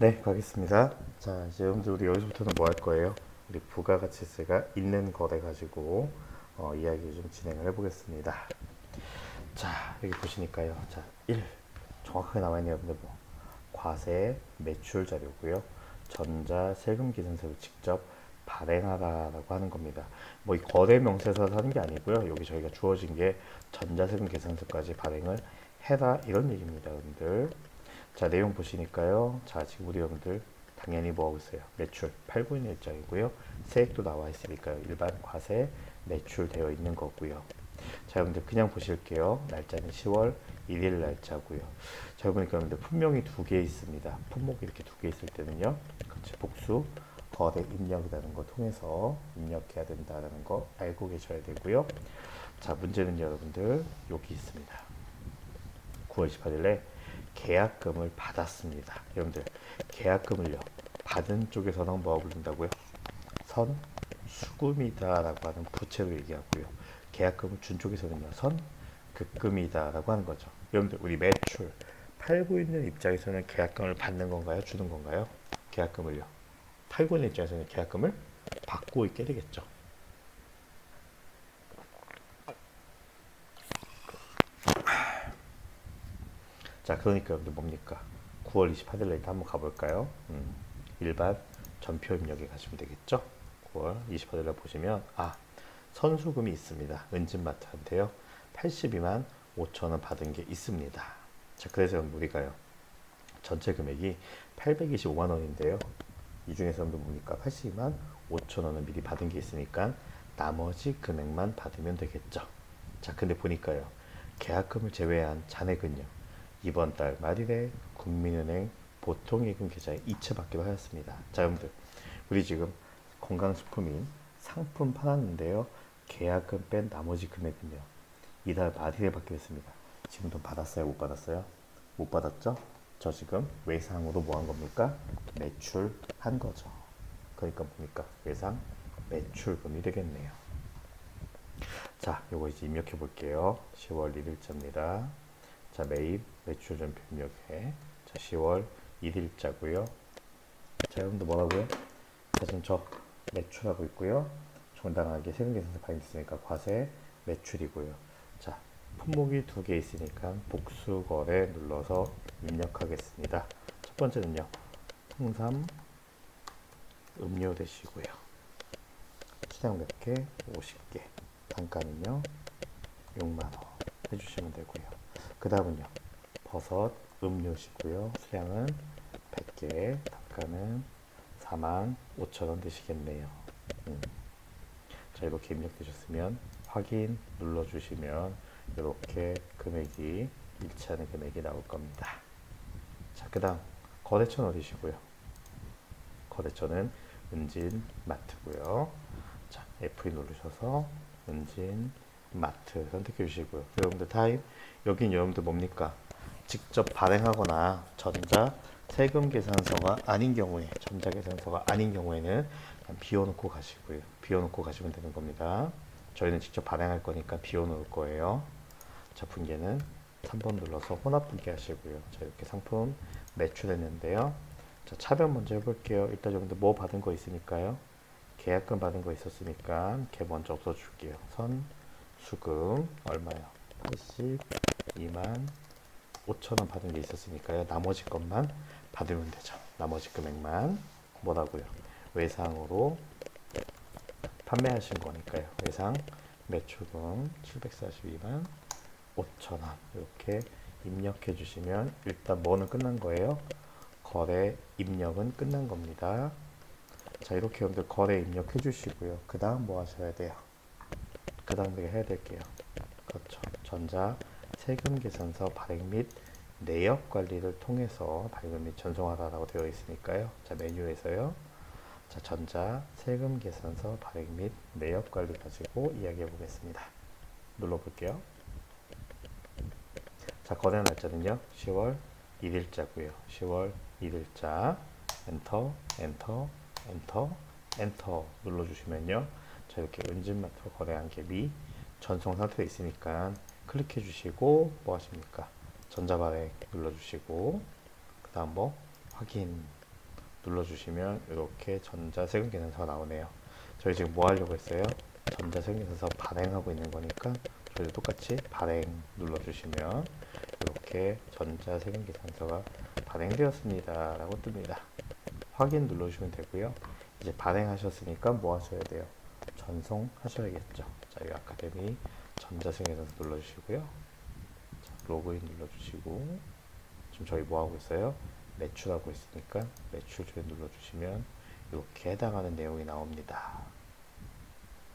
네, 가겠습니다. 자, 이제 여러분들 우리 여기서부터는 뭐 할 거예요? 우리 부가가치세가 있는 거래 가지고 이야기 좀 진행을 해보겠습니다. 자, 여기 보시니까요. 자, 1 정확하게 나와 있네요, 여러분들. 뭐 과세 매출 자료고요. 전자 세금 계산서를 직접 발행하라라고 하는 겁니다. 뭐 이 거래 명세서 하는 게 아니고요. 여기 저희가 주어진 게 전자세금 계산서까지 발행을 해라 이런 얘기입니다, 여러분들. 자, 내용 보시니까요. 자, 지금 우리 여러분들 당연히 뭐 하고 있어요? 매출 팔고 있는 입장이고요. 세액도 나와 있으니까요. 일반 과세 매출 되어 있는 거고요. 자, 여러분들 그냥 보실게요. 날짜는 10월 1일 날짜고요. 자, 보니까 여러분들 분명히 두 개 있습니다. 품목이 이렇게 두 개 있을 때는요. 같이 복수 거래 입력이라는 거 통해서 입력해야 된다는 거 알고 계셔야 되고요. 자, 문제는 여러분들 여기 있습니다. 9월 18일에 계약금을 받았습니다. 여러분들 계약금을요 받은 쪽에서는 뭐하고 부른다고요? 선수금이다라고 하는 부채로 얘기하고요. 계약금을 준 쪽에서는요 선급금이다라고 하는 거죠. 여러분들 우리 매출 팔고 있는 입장에서는 계약금을 받는 건가요? 주는 건가요? 계약금을요. 팔고 있는 입장에서는 계약금을 받고 있게 되겠죠. 자, 그러니까 여러분들 뭡니까? 9월 28일 날 한번 가볼까요? 일반 전표 입력에 가시면 되겠죠? 9월 28일 날 보시면 선수금이 있습니다. 은진마트한테요. 82만 5천 원 받은 게 있습니다. 자, 그래서 우리가요. 전체 금액이 825만 원인데요. 이 중에서 뭡니까? 82만 5천 원을 미리 받은 게 있으니까 나머지 금액만 받으면 되겠죠. 자, 근데 보니까요. 계약금을 제외한 잔액은요. 이번 달 말일에 국민은행 보통예금 계좌에 이체받기로 하였습니다. 자, 여러분들 우리 지금 건강식품인 상품 팔았는데요. 계약금 뺀 나머지 금액은요. 이달 말일에 받기로 했습니다. 지금 돈 받았어요? 못 받았어요? 못 받았죠? 저 지금 외상으로 뭐 한 겁니까? 매출한 거죠. 그러니까 뭡니까? 외상 매출금이 되겠네요. 자, 요거 이제 입력해 볼게요. 10월 1일자입니다. 자, 매입 매출 전표 입력해. 자, 10월 1일자고요. 자, 여러분들 뭐라고요? 자, 지금 저 매출하고 있고요. 정당하게 세금계산서 발행됐으니까 과세 매출이고요. 자, 품목이 두 개 있으니까 복수거래 눌러서 입력하겠습니다. 첫 번째는요. 홍삼 음료 되시고요. 수량 몇 개? 50개. 단가는요. 6만원 해주시면 되고요. 그 다음은요. 버섯 음료시고요. 수량은 100개. 단가는 4만 5천 원 되시겠네요. 자, 이렇게 입력되셨으면 확인 눌러주시면 이렇게 금액이 일치하는 금액이 나올 겁니다. 자, 그 다음 거래처는 어디시고요? 거래처는 은진마트고요. 자, F2 누르셔서 은진마트 선택해 주시고요. 여러분들 타임 여긴 여러분들 뭡니까? 직접 발행하거나 전자 세금 계산서가 아닌 경우에 전자 계산서가 아닌 경우에는 그냥 비워놓고 가시고요. 비워놓고 가시면 되는 겁니다. 저희는 직접 발행할 거니까 비워놓을 거예요. 자, 분계는 3번 눌러서 혼합 분계 하시고요. 자, 이렇게 상품 매출했는데요. 자, 차별 먼저 해볼게요. 일단 여러분들 뭐 받은 거 있으니까요. 계약금 받은 거 있었으니까 걔 먼저 없어줄게요. 수금 얼마요? 82만 5천 원 받은 게 있었으니까요. 나머지 것만 받으면 되죠. 나머지 금액만 뭐라고요? 외상으로 판매하신 거니까요. 외상 매출금 742만 5천 원 이렇게 입력해 주시면 일단 뭐는 끝난 거예요? 거래 입력은 끝난 겁니다. 자, 이렇게 여러분들 거래 입력해 주시고요. 그 다음 뭐 하셔야 돼요? 그 다음 우리가 해야 될게요. 그렇죠. 전자 세금 계산서 발행 및 내역 관리를 통해서 발급 및 전송하라고 되어 있으니까요. 자, 메뉴에서요. 자, 전자 세금 계산서 발행 및 내역 관리 가지고 이야기해 보겠습니다. 눌러볼게요. 자, 거래 날짜는요. 10월 1일자고요. 10월 1일자 엔터 엔터 엔터 엔터 눌러주시면요. 자, 이렇게 은진마트 거래한 갭이 전송 상태에 있으니까 클릭해 주시고 뭐 하십니까? 전자발행 눌러주시고 그 다음 뭐 확인 눌러주시면 이렇게 전자세금계산서가 나오네요. 저희 지금 뭐 하려고 했어요? 전자세금계산서 발행하고 있는 거니까 저희도 똑같이 발행 눌러주시면 이렇게 전자세금계산서가 발행되었습니다 라고 뜹니다. 확인 눌러주시면 되고요. 이제 발행하셨으니까 뭐 하셔야 돼요? 전송하셔야겠죠. 자, 이 아카데미 전자세금계산서 눌러주시고요. 자, 로그인 눌러주시고 지금 저희 뭐 하고 있어요? 매출하고 있으니까 매출 조회 눌러주시면 이렇게 해당하는 내용이 나옵니다.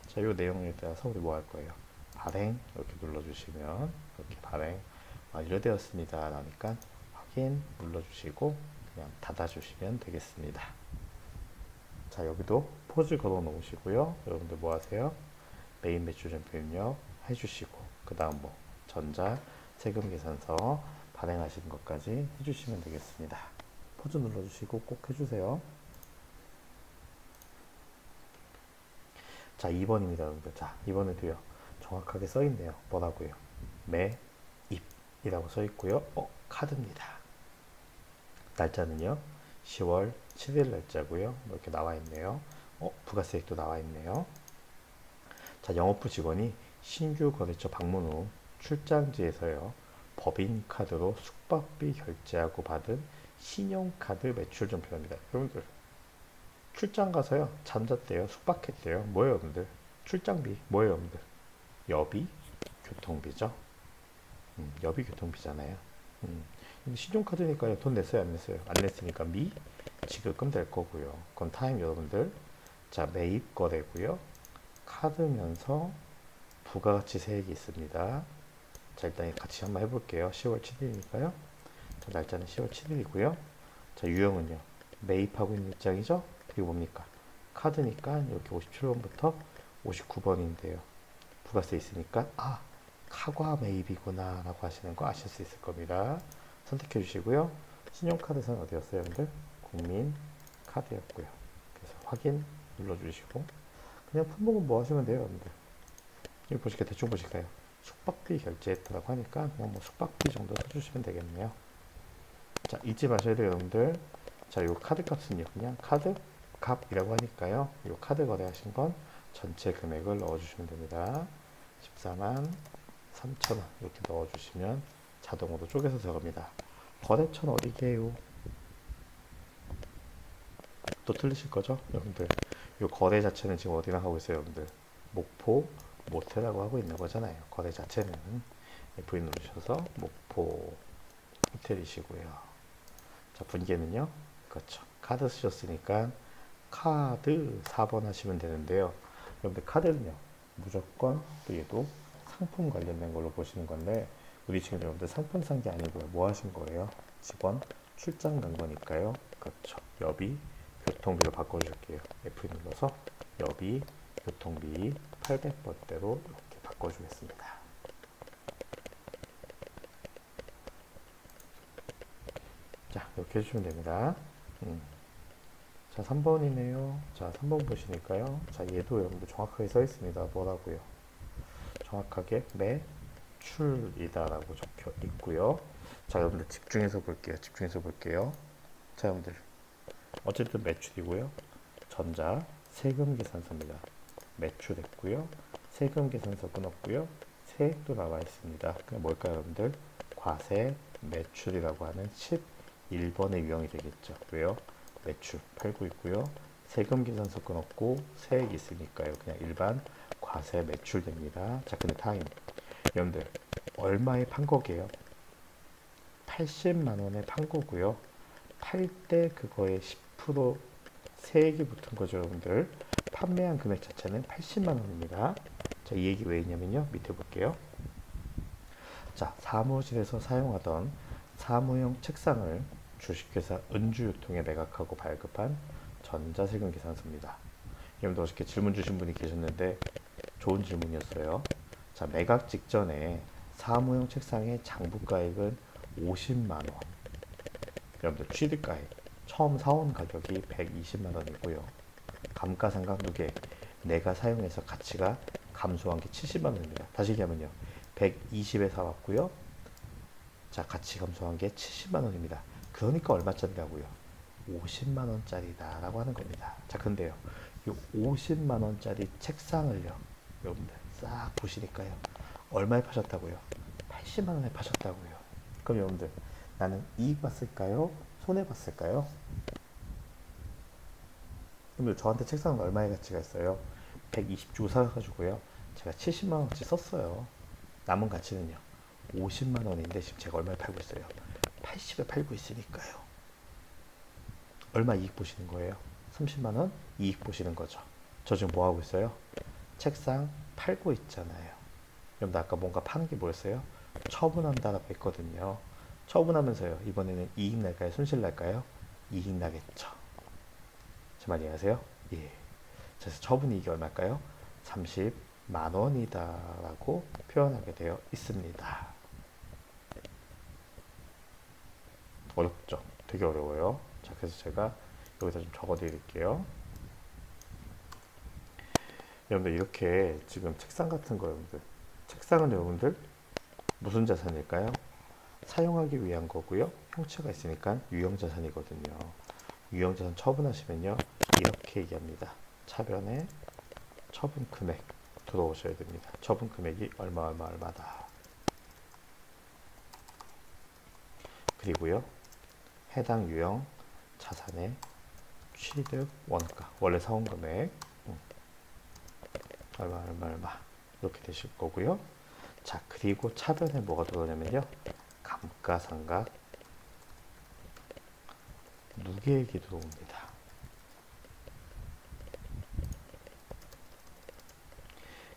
자, 이 내용에 따라서 우리 뭐 할 거예요? 발행 이렇게 눌러주시면 이렇게 발행 완료되었습니다. 라니까 확인 눌러주시고 그냥 닫아주시면 되겠습니다. 자, 여기도 포즈 걸어 놓으시고요. 여러분들 뭐 하세요? 메인 매출 전표 입력 해주시고 그 다음 뭐 전자 세금 계산서 발행하시는 것까지 해주시면 되겠습니다. 포즈 눌러주시고 꼭 해주세요. 자, 2번입니다, 여러분들. 자, 이번에도요. 정확하게 써 있네요. 뭐라고요? 매입이라고 써 있고요. 카드입니다. 날짜는요. 10월 7일 날짜고요. 이렇게 나와 있네요. 부가세액도 나와 있네요. 자, 영업부 직원이 신규 거래처 방문 후 출장지에서요. 법인카드로 숙박비 결제하고 받은 신용카드 매출 전표입니다. 여러분들 출장 가서요 잠잤대요, 숙박했대요. 뭐예요 여러분들? 출장비 뭐예요 여러분들? 여비 교통비죠. 여비 교통비잖아요. 신용카드니까요 돈 냈어요 안 냈어요? 안 냈으니까 미 지급금 될 거고요. 그건 타임 여러분들. 자, 매입 거래고요. 카드면서 부가가치 세액이 있습니다. 자, 일단 같이 한번 해볼게요. 10월 7일이니까요. 자, 날짜는 10월 7일이고요. 자, 유형은요. 매입하고 있는 입장이죠. 그리고 뭡니까? 카드니까 이렇게 57번부터 59번인데요. 부가세 있으니까 카과 매입이구나 라고 하시는 거 아실 수 있을 겁니다. 선택해 주시고요. 신용카드선 어디였어요 여러분들? 국민카드였고요. 그래서 확인 눌러주시고 그냥 품목은 뭐 하시면 돼요 여러분들? 여기 보실게요. 대충 보실까요? 숙박비 결제했다고 하니까 그냥 뭐 숙박비 정도 써주시면 되겠네요. 자, 잊지 마셔야 돼요 여러분들. 자, 요 카드 값은요 그냥 카드 값이라고 하니까요 요 카드 거래하신 건 전체 금액을 넣어주시면 됩니다. 14만 3천원 이렇게 넣어주시면 자동으로 쪼개서 들어갑니다. 거래처는 어디게요? 또 틀리실 거죠 여러분들. 요 거래 자체는 지금 어디나 하고 있어요 여러분들? 목포 모텔하고 하고 있는 거잖아요. 거래 자체는 F2 누르셔서 목포 호텔이시고요. 자, 분기는요 그렇죠. 카드 쓰셨으니까 카드 4번 하시면 되는데요. 여러분들 카드는요 무조건 또 얘도 상품 관련된 걸로 보시는 건데 우리 지금 여러분들 상품 산 게 아니고요. 뭐 하신 거예요? 직원 출장 간 거니까요. 그렇죠. 여비 교통비로 바꿔줄게요. F2 눌러서 여비 교통비 800번대로 이렇게 바꿔주겠습니다. 자, 이렇게 해주시면 됩니다. 자, 3번이네요. 자, 3번 보시니까요. 자, 얘도 여러분들 정확하게 써 있습니다. 뭐라고요? 정확하게 매출이다라고 적혀 있고요. 자, 여러분들 집중해서 볼게요. 집중해서 볼게요. 자, 여러분들 어쨌든 매출이고요. 전자 세금 계산서입니다. 매출했고요. 세금 계산서 끊었고요. 세액도 나와 있습니다. 그냥 뭘까요, 여러분들? 과세 매출이라고 하는 11번의 유형이 되겠죠. 왜요? 매출 팔고 있고요. 세금 계산서 끊었고 세액이 있으니까요. 그냥 일반 과세 매출 됩니다. 자, 근데 타임. 여러분들 얼마에 판 거게요? 80만 원에 판 거고요. 팔 때 그거에 10% 세액이 붙은 거죠, 여러분들. 판매한 금액 자체는 80만 원입니다. 자, 이 얘기 왜 있냐면요. 밑에 볼게요. 자, 사무실에서 사용하던 사무용 책상을 주식회사 은주유통에 매각하고 발급한 전자세금 계산서입니다. 여러분들 어저께 질문 주신 분이 계셨는데 좋은 질문이었어요. 자, 매각 직전에 사무용 책상의 장부가액은 50만 원. 여러분들 취득가액 처음 사온 가격이 120만 원이고요. 감가상각누계 내가 사용해서 가치가 감소한 게 70만 원입니다. 다시 얘기하면요. 120에 사왔고요. 자, 가치 감소한 게 70만 원입니다. 그러니까 얼마짜리라고요? 50만 원짜리다 라고 하는 겁니다. 자, 근데요, 이 50만 원짜리 책상을요, 여러분들 싹 보시니까요, 얼마에 파셨다고요? 80만 원에 파셨다고요. 그럼 여러분들, 나는 이익 봤을까요? 손해 봤을까요? 그럼 저한테 책상은 얼마의 가치가 있어요? 120 주고 사가지고요, 제가 70만 원어치 썼어요. 남은 가치는요, 50만 원인데 지금 제가 얼마에 팔고 있어요? 80에 팔고 있으니까요. 얼마 이익 보시는 거예요? 30만 원 이익 보시는 거죠. 저 지금 뭐 하고 있어요? 책상 팔고 있잖아요. 여러분들 아까 뭔가 파는 게 뭐였어요? 처분한다라고 했거든요. 처분하면서요, 이번에는 이익 날까요? 손실 날까요? 이익 나겠죠. 제 말 이해하세요? 예. 그래서 처분 이익이 얼마일까요? 30만 원이다 라고 표현하게 되어 있습니다. 어렵죠? 되게 어려워요. 자, 그래서 제가 여기다 좀 적어 드릴게요. 여러분들 이렇게 지금 책상 같은 거, 여러분들 책상은 여러분들 무슨 자산일까요? 사용하기 위한 거고요. 형체가 있으니까 유형자산이거든요. 유형자산 처분하시면요, 이렇게 얘기합니다. 차변에 처분 금액 들어오셔야 됩니다. 처분 금액이 얼마다. 그리고요, 해당 유형 자산의 취득 원가, 원래 사온 금액 얼마 이렇게 되실 거고요. 자, 그리고 차변에 뭐가 들어오냐면요, 감가상각 누계액이 들어옵니다.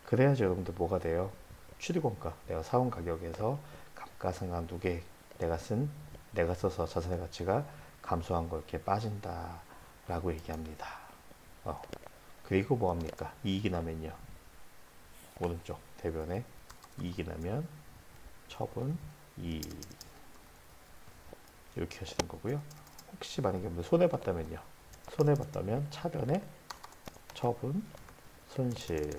그래야지 여러분들 뭐가 돼요? 취득원가, 내가 사온 가격에서 감가상각 누계액, 내가 써서 자산의 가치가 감소한 거 이렇게 빠진다 라고 얘기합니다. 그리고 뭐합니까? 이익이 나면요, 오른쪽 대변에 이익이 나면 처분 이익 이렇게 하시는 거고요. 혹시 만약에 손해봤다면요, 손해봤다면 차변에 처분 손실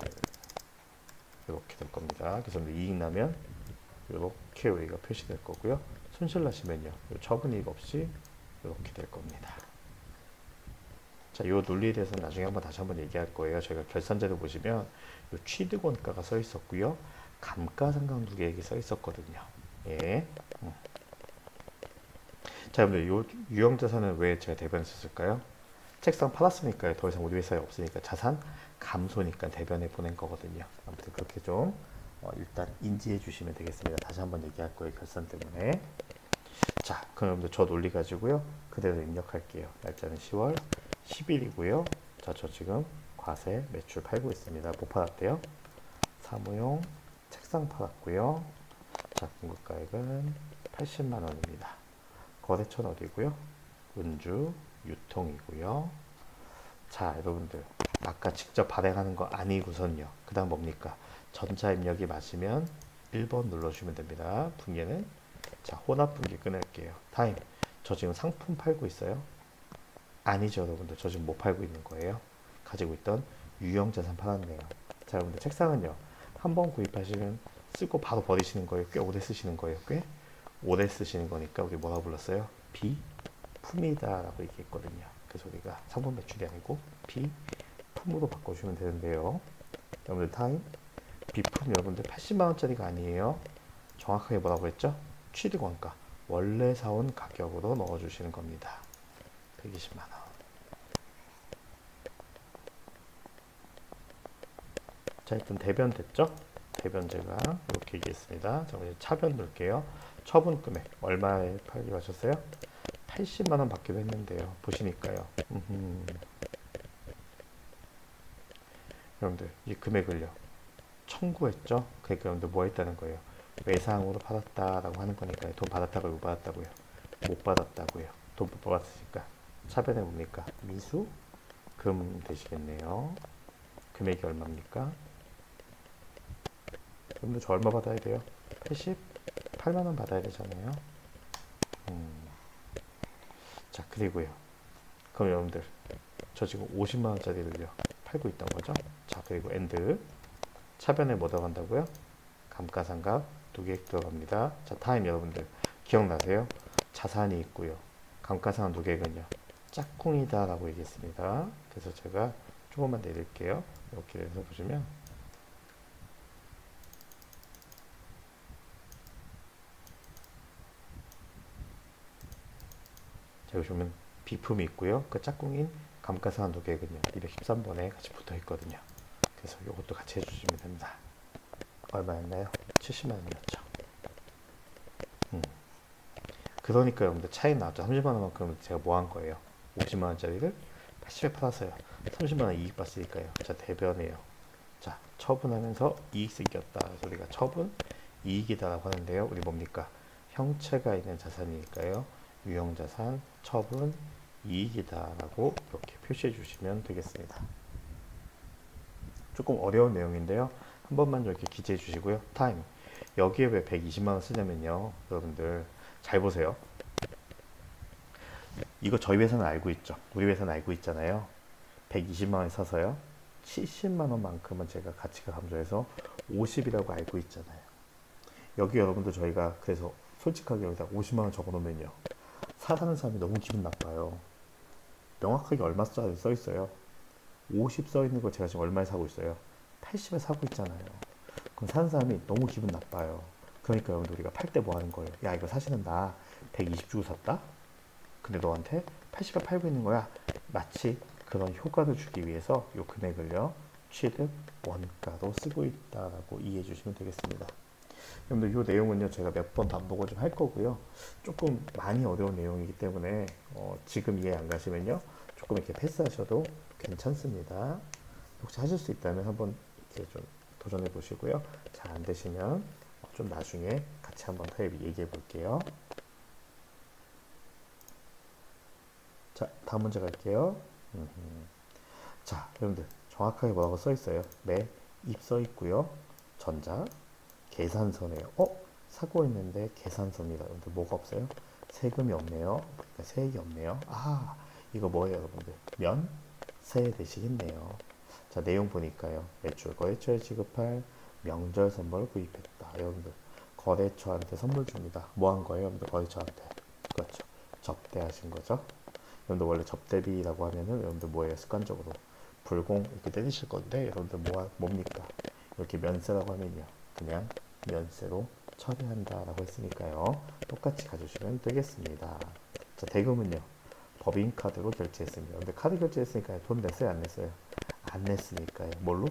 이렇게 될 겁니다. 그래서 이익 나면 이렇게 우리가 표시될 거고요. 손실 나시면요, 처분 이익 없이 이렇게 될 겁니다. 자, 이 논리에 대해서는 나중에 다시 한번 얘기할 거예요. 저희가 결산자료 보시면 요 취득원가가 써 있었고요, 감가상각 누계액이 써 있었거든요. 예. 자, 여러분들 요 유형자산은 왜 제가 대변에 썼을까요? 책상 팔았으니까요. 더 이상 우리 회사에 없으니까 자산 감소니까 대변에 보낸 거거든요. 아무튼 그렇게 좀 일단 인지해 주시면 되겠습니다. 다시 한번 얘기할 거예요, 결산 때문에. 자, 그럼 여러분들 저 논리 가지고요, 그대로 입력할게요. 날짜는 10월 10일이고요. 자, 저 지금 과세 매출 팔고 있습니다. 뭐 팔았대요? 사무용 책상 팔았고요. 자, 공급가액은 80만 원입니다. 거래처는 어디고요? 은주 유통이고요. 자, 여러분들 아까 직접 발행하는 거 아니고선요, 그 다음 뭡니까? 전자입력이 맞으면 1번 눌러주시면 됩니다. 분기는 자, 혼합 분기 끊을게요. 타임. 저 지금 상품 팔고 있어요? 아니죠, 여러분들. 저 지금 뭐 팔고 있는 거예요? 가지고 있던 유형자산 팔았네요. 자, 여러분들 책상은요, 한번 구입하시면 쓰고 바로 버리시는 거예요? 꽤 오래 쓰시는 거예요? 꽤 오래 쓰시는 거니까 우리 뭐라고 불렀어요? 비품이다 라고 얘기했거든요. 그래서 우리가 상품 매출이 아니고 비품으로 바꿔주면 되는데요. 여러분들 타임. 비품 여러분들 80만 원짜리가 아니에요. 정확하게 뭐라고 했죠? 취득원가, 원래 사온 가격으로 넣어주시는 겁니다. 120만 원. 자, 일단 대변 됐죠? 대변 제가 이렇게 얘기했습니다. 자, 이제 차변 넣을게요. 처분 금액 얼마에 팔기로 하셨어요? 80만 원 받기로 했는데요. 보시니까요. 여러분들 이 금액을요, 청구했죠? 그러니까 여러분들 뭐 했다는 거예요? 외상으로 받았다라고 하는 거니까요. 돈 받았다고요? 못 받았다고요? 못 받았다고요. 돈 못 받았으니까 차변에 뭡니까? 미수금 되시겠네요. 금액이 얼마입니까? 여러분들 저 얼마 받아야 돼요? 88만 원 받아야 되잖아요. 자, 그리고요, 그럼 여러분들 저 지금 50만 원짜리를요 팔고 있던 거죠. 자, 그리고 엔드. 차변에 뭐 들어간다고요? 감가상각 누계액 들어갑니다. 자, 타임. 여러분들 기억나세요? 자산이 있고요, 감가상각 누계액은요 짝꿍이다 라고 얘기했습니다. 그래서 제가 조금만 내릴게요. 이렇게 해서 보시면 자, 여기 보면 비품이 있고요. 그 짝꿍인 감가상한 누계액은요 213번에 같이 붙어 있거든요. 그래서 이것도 같이 해주시면 됩니다. 얼마였나요? 70만 원이었죠. 그러니까 여러분들 차이 나왔죠. 30만 원만큼 제가 뭐 한 거예요? 50만 원짜리를 80에 팔았어요. 30만 원 이익 봤으니까요. 자, 대변이에요. 자, 처분하면서 이익 생겼다. 그래서 우리가 처분 이익이다라고 하는데요. 우리 뭡니까? 형체가 있는 자산이니까요. 유형자산 처분 이익이다라고 이렇게 표시해 주시면 되겠습니다. 조금 어려운 내용인데요. 한 번만 이렇게 기재해 주시고요. 타임. 여기에 왜 120만 원 쓰냐면요. 여러분들 잘 보세요. 이거 저희 회사는 알고 있죠. 우리 회사는 알고 있잖아요. 120만 원 사서요. 70만 원만큼은 제가 가치가 감소해서 50이라고 알고 있잖아요. 여기 여러분들 저희가 그래서 솔직하게 여기다 50만 원 적어 놓으면요. 사는 사람이 너무 기분 나빠요. 명확하게 얼마짜리 써 있어요. 50 써 있는 거 제가 지금 얼마에 사고 있어요? 80에 사고 있잖아요. 그럼 사는 사람이 너무 기분 나빠요. 그러니까 여러분들 우리가 팔 때 뭐 하는 거예요? 야, 이거 사실은 나 120 주고 샀다? 근데 너한테 80에 팔고 있는 거야. 마치 그런 효과를 주기 위해서 이 금액을요. 취득 원가로 쓰고 있다라고 이해해 주시면 되겠습니다. 여러분들 이 내용은요. 제가 몇 번 반복을 좀 할 거고요. 조금 많이 어려운 내용이기 때문에 지금 이해 안 가시면요. 조금 이렇게 패스하셔도 괜찮습니다. 혹시 하실 수 있다면 한번 이렇게 좀 도전해 보시고요. 잘 안 되시면 좀 나중에 같이 한번 더 얘기해 볼게요. 자, 다음 문제 갈게요. 자, 여러분들 정확하게 뭐라고 써 있어요? 매입 써 있고요. 전자, 계산서네요. 사고 있는데 계산서입니다. 여러분들 뭐가 없어요? 세금이 없네요. 그러니까 세액이 없네요. 아, 이거 뭐예요, 여러분들? 면세 되시겠네요. 자, 내용 보니까요. 매출 거래처에 지급할 명절 선물을 구입했다. 여러분들 거래처한테 선물 줍니다. 뭐 한 거예요, 여러분들? 거래처한테. 그렇죠. 접대하신 거죠. 여러분들 원래 접대비라고 하면은 여러분들 뭐예요? 습관적으로 불공 이렇게 때리실 건데 여러분들 뭡니까? 이렇게 면세라고 하면요. 그냥 면세로 처리한다라고 했으니까요. 똑같이 가주시면 되겠습니다. 자, 대금은요. 법인카드로 결제했습니다. 근데 카드 결제했으니까 돈 냈어요? 안 냈어요? 안 냈으니까요. 뭘로?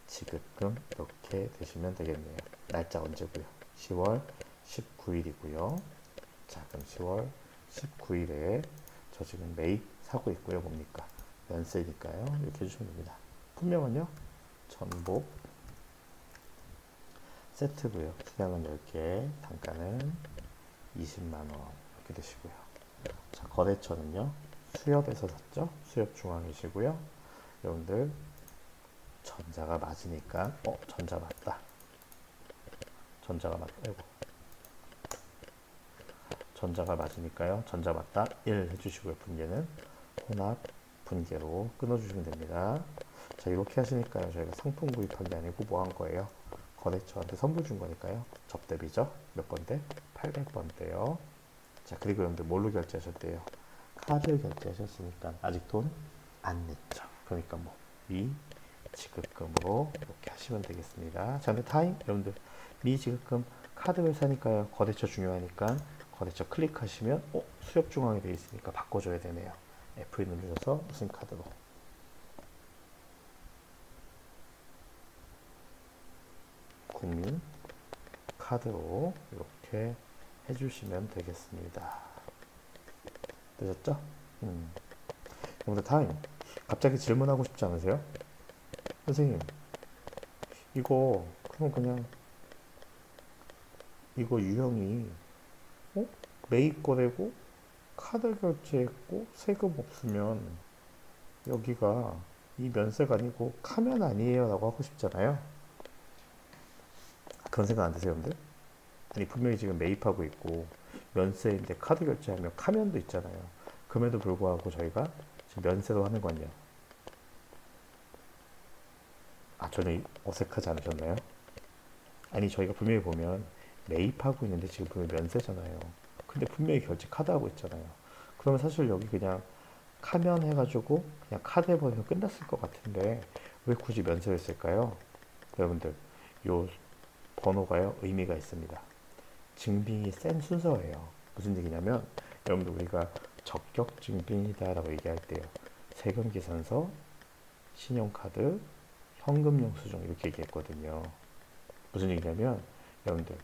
지급금 이렇게 되시면 되겠네요. 날짜 언제고요? 10월 19일이고요. 자, 그럼 10월 19일에 저 지금 매입 사고 있고요. 뭡니까? 면세니까요. 이렇게 해주시면 됩니다. 분명은요. 전복 세트고요. 수량은 10개, 단가는 20만원 이렇게 되시고요. 자, 거래처는요. 수협에서 샀죠. 수협 중앙이시고요. 여러분들 전자가 맞으니까 전자 맞다. 전자가 맞다. 아이고. 전자가 맞으니까요. 전자 맞다. 1 해주시고요. 분계는 혼합 분계로 끊어주시면 됩니다. 자, 이렇게 하시니까요. 저희가 상품 구입한 게 아니고 뭐 한 거예요? 거래처한테 선물 준 거니까요. 접대비죠. 몇 번대? 800번대요. 자, 그리고 여러분들 뭘로 결제하셨대요? 카드 결제하셨으니까 아직 돈 안 냈죠. 그러니까 뭐 미지급금으로 이렇게 하시면 되겠습니다. 자, 근데 타임 여러분들 미지급금 카드 회사니까요. 거래처 중요하니까 거래처 클릭하시면 수협 중앙이 되어 있으니까 바꿔줘야 되네요. F2 누르셔서 무슨 카드로? 국민 카드로 이렇게 해주시면 되겠습니다. 되셨죠? 여러분들 타임 갑자기 질문하고 싶지 않으세요? 선생님 이거 그냥 이거 유형이 매입 거래고 카드 결제했고 세금 없으면 여기가 이 면세가 아니고 카면 아니에요 라고 하고 싶잖아요. 그런 생각 안 드세요, 여러분들? 아니 분명히 지금 매입하고 있고 면세인데 카드 결제하면 카면도 있잖아요. 그럼에도 불구하고 저희가 지금 면세로 하는 건요. 아, 전혀 어색하지 않으셨나요? 아니 저희가 분명히 보면 매입하고 있는데 지금 분명히 면세잖아요. 근데 분명히 결제 카드 하고 있잖아요. 그러면 사실 여기 그냥 카면 해가지고 그냥 카드 해버리면 끝났을 것 같은데 왜 굳이 면세를 쓸까요? 여러분들 요 번호가요 의미가 있습니다. 증빙이 센 순서예요. 무슨 얘기냐면 여러분들 우리가 적격 증빙이다 라고 얘기할 때요. 세금계산서, 신용카드, 현금 영수증 이렇게 얘기했거든요. 무슨 얘기냐면 여러분들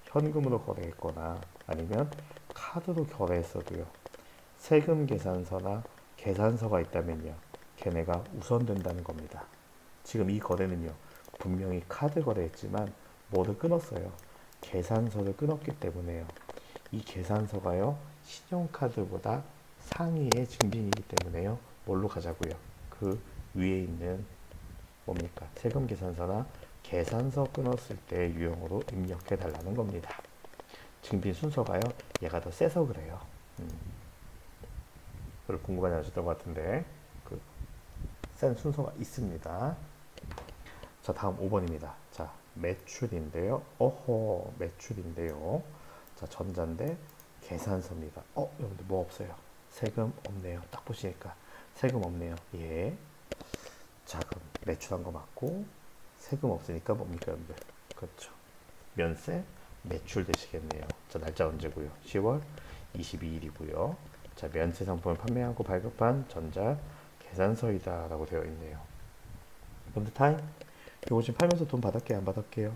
현금으로 거래했거나 아니면 카드로 거래했어도요. 세금 계산서나 계산서가 있다면요. 걔네가 우선된다는 겁니다. 지금 이 거래는요. 분명히 카드 거래했지만 뭐를 끊었어요. 계산서를 끊었기 때문에요. 이 계산서가요. 신용카드보다 상위의 증빙이기 때문에요. 뭘로 가자고요. 그 위에 있는 뭡니까? 세금 계산서나 계산서 끊었을 때 유형으로 입력해 달라는 겁니다. 증빙 순서가요. 얘가 더 세서 그래요. 그걸 궁금하지 않으셨던 것 같은데 그 센 순서가 있습니다. 자, 다음 5번입니다. 자, 매출인데요. 어허, 매출인데요. 자, 전자인데 계산서입니다. 여러분들 뭐 없어요? 세금 없네요. 딱 보시니까 세금 없네요. 예. 자, 그럼 매출한 거 맞고 세금 없으니까 뭡니까, 여러분들? 그렇죠. 면세 매출 되시겠네요. 자, 날짜 언제고요? 10월 22일이고요. 자, 면세 상품을 판매하고 발급한 전자 계산서이다 라고 되어 있네요. 여러분들 타임? 이거 지금 팔면서 돈 받았게요? 안 받았게요?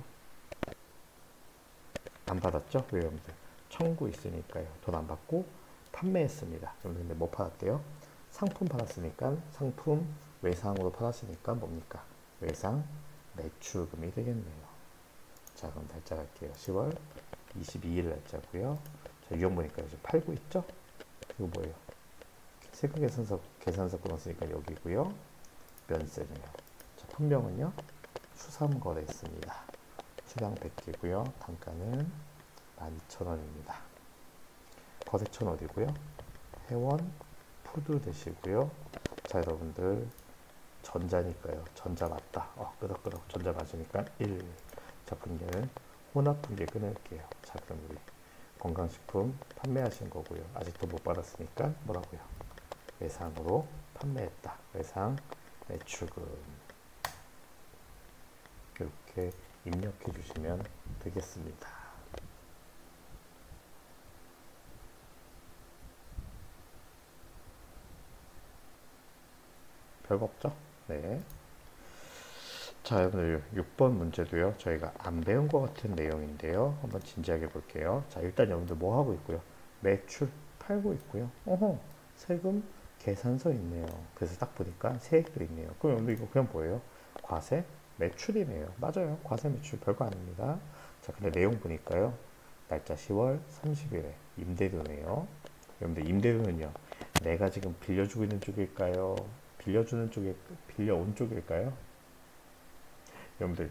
안 받았죠? 왜 여러분들? 청구 있으니까요. 돈 안 받고 판매했습니다. 여러분들 근데 뭐 팔았대요? 상품 팔았으니까 상품 외상으로 팔았으니까 뭡니까? 외상 매출금이 되겠네요. 자, 그럼 날짜 갈게요. 10월 22일 날짜고요. 자, 유형 보니까 이제 팔고 있죠? 이거 뭐예요? 세금 계산서 끊었으니까 여기고요. 면세는요. 자, 품명은요. 수삼거래했습니다. 수량 100개고요. 단가는 12,000원입니다. 거래처는 어디고요? 회원 푸드 되시고요. 자, 여러분들 전자니까요. 전자 맞다. 끄덕끄덕 전자 맞으니까 1. 자, 분계는 혼합 분계 끊을게요. 자, 그럼 우리 건강식품 판매하신 거고요. 아직도 못 받았으니까 뭐라고요? 외상으로 판매했다. 외상 매출금 이렇게 입력해 주시면 되겠습니다. 별거 없죠? 네. 자, 여러분들 6번 문제도요. 저희가 안 배운 것 같은 내용인데요. 한번 진지하게 볼게요. 자, 일단 여러분들 뭐 하고 있고요? 매출 팔고 있고요. 세금 계산서 있네요. 그래서 딱 보니까 세액도 있네요. 그럼 여러분들 이거 그냥 뭐예요? 과세 매출이네요. 맞아요. 과세 매출 별거 아닙니다. 자, 근데 내용 보니까요. 날짜 10월 30일에 임대료네요. 여러분들 임대료는요. 내가 지금 빌려주고 있는 쪽일까요? 빌려주는 쪽에 빌려온 쪽일까요? 여러분들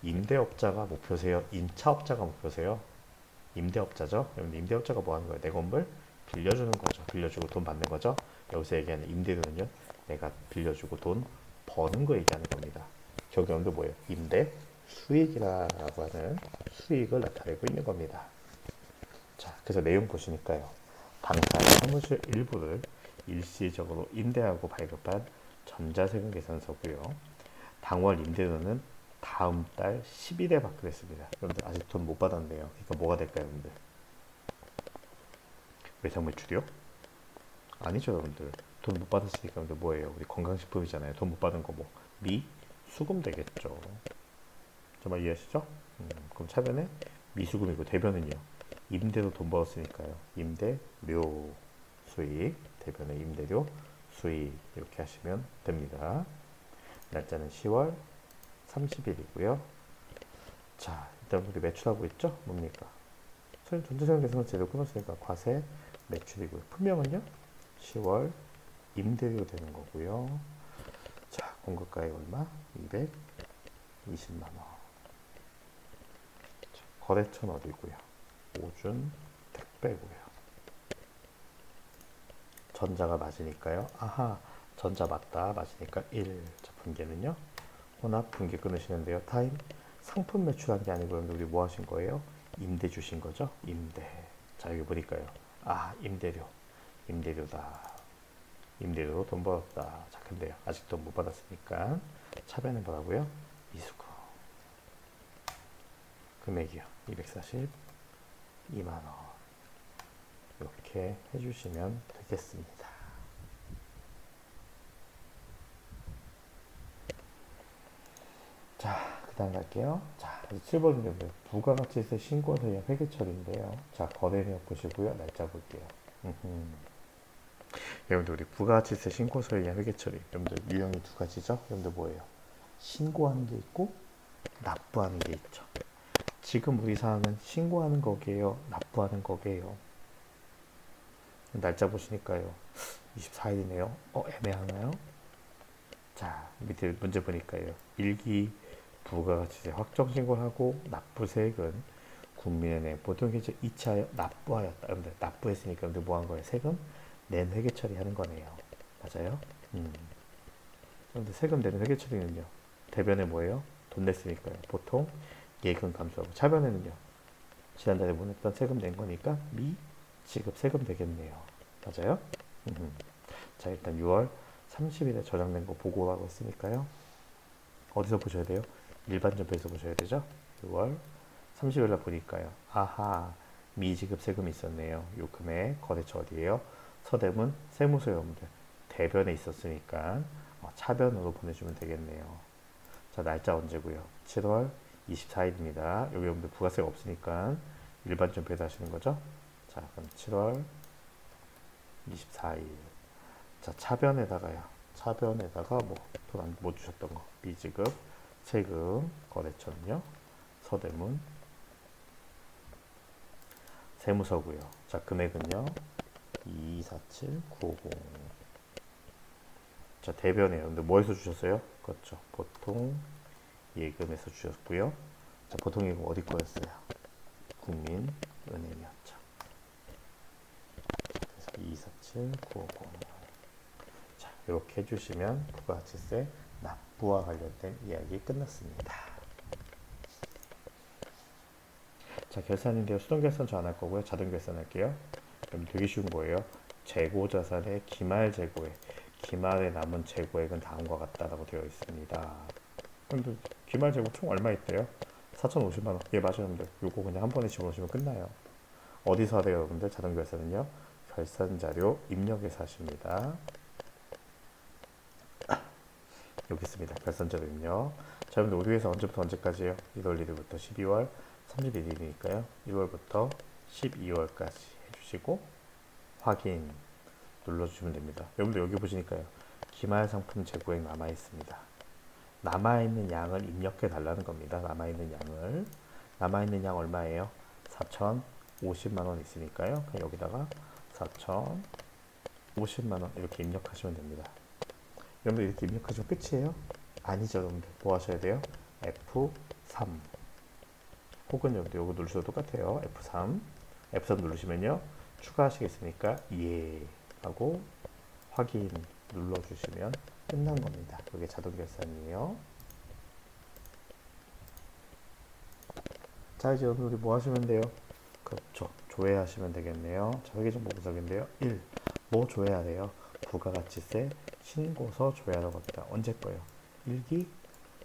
임대업자가 목표세요? 임차업자가 목표세요? 임대업자죠? 여러분들 임대업자가 뭐 하는 거예요? 내 건물 빌려주는 거죠. 빌려주고 돈 받는 거죠. 여기서 얘기하는 임대료는요. 내가 빌려주고 돈 버는 거 얘기하는 겁니다. 저기 여러분들 뭐예요? 임대 수익이라고 하는 수익을 나타내고 있는 겁니다. 자, 그래서 내용 보시니까요. 당사의 사무실 일부를 일시적으로 임대하고 발급한 전자세금 계산서고요. 당월 임대료는 다음 달 10일에 받기로 했습니다. 여러분들 아직 돈 못 받았네요. 그러니까 뭐가 될까요, 여러분들? 외상 매출이요? 아니죠, 여러분들. 돈 못 받았으니까 여러분들 뭐예요? 우리 건강식품이잖아요. 돈 못 받은 거 뭐? 미수금 되겠죠. 정말 이해하시죠? 그럼 차변에 미수금이고 대변은요. 임대로 돈 벌었으니까요. 임대료 수익, 대변에 임대료 수익 이렇게 하시면 됩니다. 날짜는 10월 30일이고요. 자, 일단 우리 매출하고 있죠? 뭡니까? 전자세금 계산서 제대로 끊었으니까 과세 매출이고요. 품명은요? 10월 임대료 되는 거고요. 자, 공급가액 얼마? 220만 원. 자, 거래처는 어디고요? 오준 택배고요. 전자가 맞으니까요. 아하, 전자 맞다. 맞으니까 1. 자, 분계는요? 혼합 분계 끊으시는데요. 타임 상품 매출한 게 아니고 우리 뭐 하신 거예요? 임대 주신 거죠? 임대. 자, 여기 보니까요. 아, 임대료다. 임대료로 돈 벌었다. 자, 근데요. 아직 돈 못 받았으니까 차변에 뭐라고요? 미수거. 금액이요. 242만 원. 이렇게 해주시면 되겠습니다. 자, 그 다음 갈게요. 자, 7번인데 부가가치세 신고서의 회계처리인데요. 자, 거래내역 보시고요. 날짜 볼게요. 여러분들 우리 부가가치세 신고서에 의한 회계처리, 여러분들 유형이 두 가지죠. 여러분들 뭐예요? 신고하는 게 있고 납부하는 게 있죠. 지금 우리 사항은 신고하는 거게요, 납부하는 거게요. 날짜 보시니까요, 24일이네요. 애매하나요? 자, 밑에 문제 보니까요, 일기 부가가치세 확정 신고하고 납부세액은 국민은행 보통계좌 이체하여 납부하였다. 여러분들 납부했으니까 여러분들 뭐 한 거예요? 세금 낸 회계 처리하는 거네요. 맞아요? 그런데 세금 내는 회계 처리는요, 대변에 뭐예요? 돈 냈으니까요. 보통 예금 감수하고, 차변에는요, 지난달에 보냈던 세금 낸 거니까 미지급 세금 되겠네요. 맞아요? 자, 일단 6월 30일에 저장된 거 보고하고 있으니까요. 어디서 보셔야 돼요? 일반점표에서 보셔야 되죠? 6월 30일날 보니까요. 아하, 미지급 세금이 있었네요. 요 금액 거래처 어디에요? 서대문 세무서 여러분들 대변에 있었으니까 차변으로 보내주면 되겠네요. 자, 날짜 언제고요? 7월 24일입니다. 여기 여러분들 부가세가 없으니까 일반 점표에서 하시는 거죠? 자, 그럼 7월 24일. 자, 차변에다가요. 차변에다가 뭐 돈 못 주셨던 거 미지급 세금 거래처는요, 서대문 세무서고요. 자, 금액은요 247,950. 자, 대변에요. 근데 뭐에서 주셨어요? 그렇죠. 보통 예금에서 주셨고요. 자, 보통 예금 어디 거였어요? 국민은행이었죠. 그래서 247,950. 자, 이렇게 해주시면 부가가치세 납부와 관련된 이야기 끝났습니다. 자, 결산인데요. 수동결산 저 안 할 거고요. 자동결산 할게요. 그럼 되게 쉬운 거예요. 재고자산의 기말 재고액, 기말에 남은 재고액은 다음과 같다라고 되어 있습니다. 근데 기말 재고 총 얼마 있대요? 4,050만 원. 예, 맞아요, 여러분들. 요거 그냥 한 번에 집어넣으시면 끝나요. 어디서 하래요, 여러분들? 자동결산은요, 결산자료 입력에서 하십니다. 여기 있습니다. 결산자료 입력. 자, 여러분들 우리 회사 언제부터 언제까지예요? 1월 1일부터 12월 31일이니까요. 1월부터 12월까지 해주시고 확인 눌러주시면 됩니다. 여러분들 여기 보시니까요, 기말 상품 재고액 남아 있습니다. 남아있는 양을 입력해 달라는 겁니다. 남아있는 양 얼마예요? 4,050만 원 있으니까요. 그냥 여기다가 4,050만 원 이렇게 입력하시면 됩니다. 여러분들 이렇게 입력하시면 끝이에요? 아니죠, 여러분들. 뭐 하셔야 돼요? F3 혹은 여러분들 요거 누르셔도 똑같아요. F3 누르시면요, 추가하시겠습니까? 예 하고 확인 눌러주시면 끝난 겁니다. 이게 자동결산이에요. 자, 이제 여러분 우리 뭐 하시면 돼요? 그렇죠. 조회하시면 되겠네요. 자, 회계정보 분석인데요. 1. 뭐 조회해야 돼요? 부가가치세 신고서 조회하는 겁니다. 언제 거예요? 1기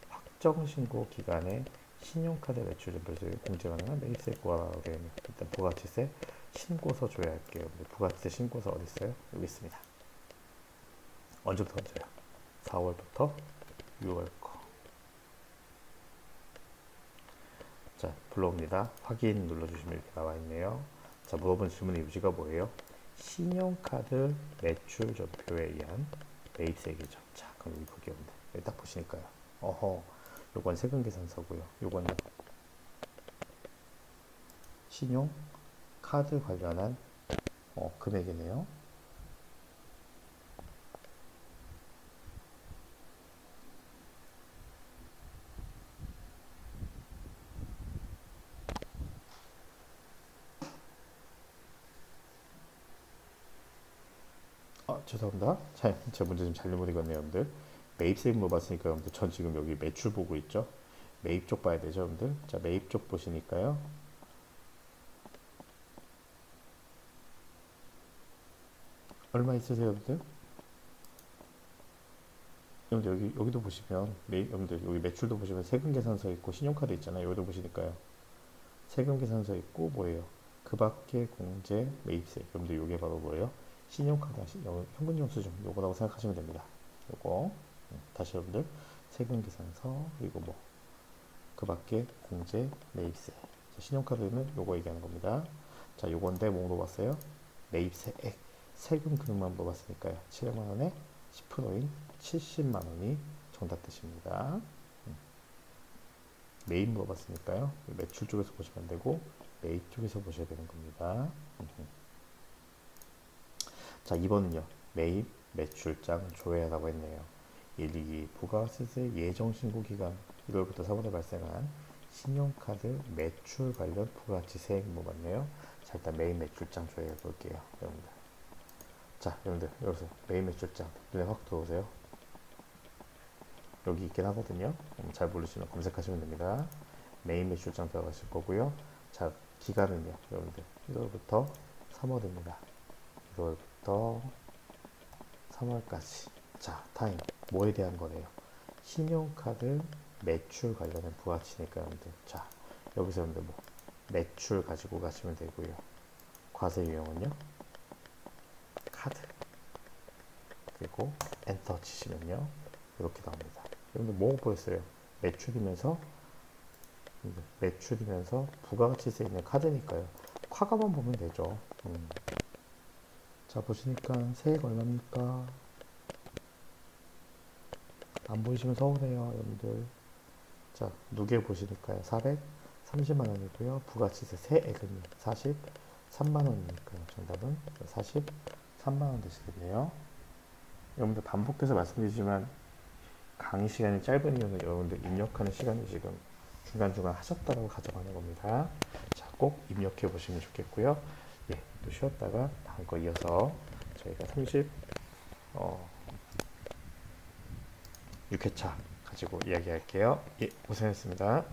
확정 신고 기간에 신용카드 매출 점표소에 공제 가능한 매입세액 구하라고 되어 있는, 일단 부가가치세 신고서 조회할게요. 부가가치세 신고서 어디 있어요? 여기 있습니다. 언제부터 언제요? 4월부터 6월 거. 자, 불러옵니다. 확인 눌러주시면 이렇게 나와 있네요. 자, 물어본 질문의 유지가 뭐예요? 신용카드 매출 전표에 의한 매입세액이죠. 자, 그럼 여기 볼게요. 여기 딱 보시니까요. 요건 세금계산서고요. 요거는 신용카드 관련한 금액이네요. 죄송합니다. 제가 문제 좀 잘못 읽었네요, 여러분들. 매입세액 물어봤으니까 여러분들, 전 지금 여기 매출 보고 있죠. 매입 쪽 봐야 되죠, 여러분들. 자, 매입 쪽 보시니까요. 얼마 있으세요, 여러분들? 여러분들 여기도 보시면 여러분들 여기 매출도 보시면 세금 계산서 있고 신용카드 있잖아요. 여기도 보시니까요. 세금 계산서 있고 뭐예요? 그 밖에 공제, 매입세. 여러분들 요게 바로 뭐예요? 신용카드 현금 영수증 요거라고 생각하시면 됩니다. 요거 다시 여러분들 세금 계산서 그리고 뭐 그 밖에 공제, 매입세. 자, 신용카드는 요거 얘기하는 겁니다. 자, 요건데 뭐 물어봤어요? 매입세액, 세금 금액만 물어봤으니까요. 700만 원에 10%인 70만 원이 정답되십니다. 매입 물어봤으니까요. 매출 쪽에서 보시면 안 되고 매입 쪽에서 보셔야 되는 겁니다. 자, 2번은요. 매입 매출장 조회하라고 했네요. 1, 2기 부가세세 예정 신고 기간 1월부터 3월에 발생한 신용카드 매출 관련 부가가치세액 물어봤네요. 자, 일단 매입 매출장 조회해 볼게요, 여러분들. 자, 여러분들 여기서 매입 매출장 눈에 확 들어오세요. 여기 있긴 하거든요. 잘 모르시면 검색하시면 됩니다. 매입 매출장 들어가실 거고요. 자, 기간은요, 여러분들 1월부터 3월입니다. 1월부터 3월까지. 자, 타임 뭐에 대한 거네요? 신용카드 매출 관련된 부가치니까 여러분들. 자, 여기서 여러분들 뭐 매출 가지고 가시면 되고요. 과세 유형은요, 카드. 그리고 엔터 치시면요, 이렇게 나옵니다. 여러분들 뭐 보였어요? 매출이면서 부가가치세 있는 카드니까요. 과가만 보면 되죠. 자, 보시니까 세액 얼마입니까? 안 보이시면 서운해요, 여러분들. 자, 누계 보시니까요. 430만 원이고요. 부가치세 세액은 43만 원이니까요. 정답은 43만 원 되시겠네요. 여러분들 반복해서 말씀드리지만 강의 시간이 짧은 이유는 여러분들 입력하는 시간이 지금 중간중간 하셨다고 가정하는 겁니다. 자, 꼭 입력해 보시면 좋겠고요. 예, 또 쉬었다가 다음 거 이어서 저희가 36회차 가지고 이야기할게요. 예, 고생했습니다.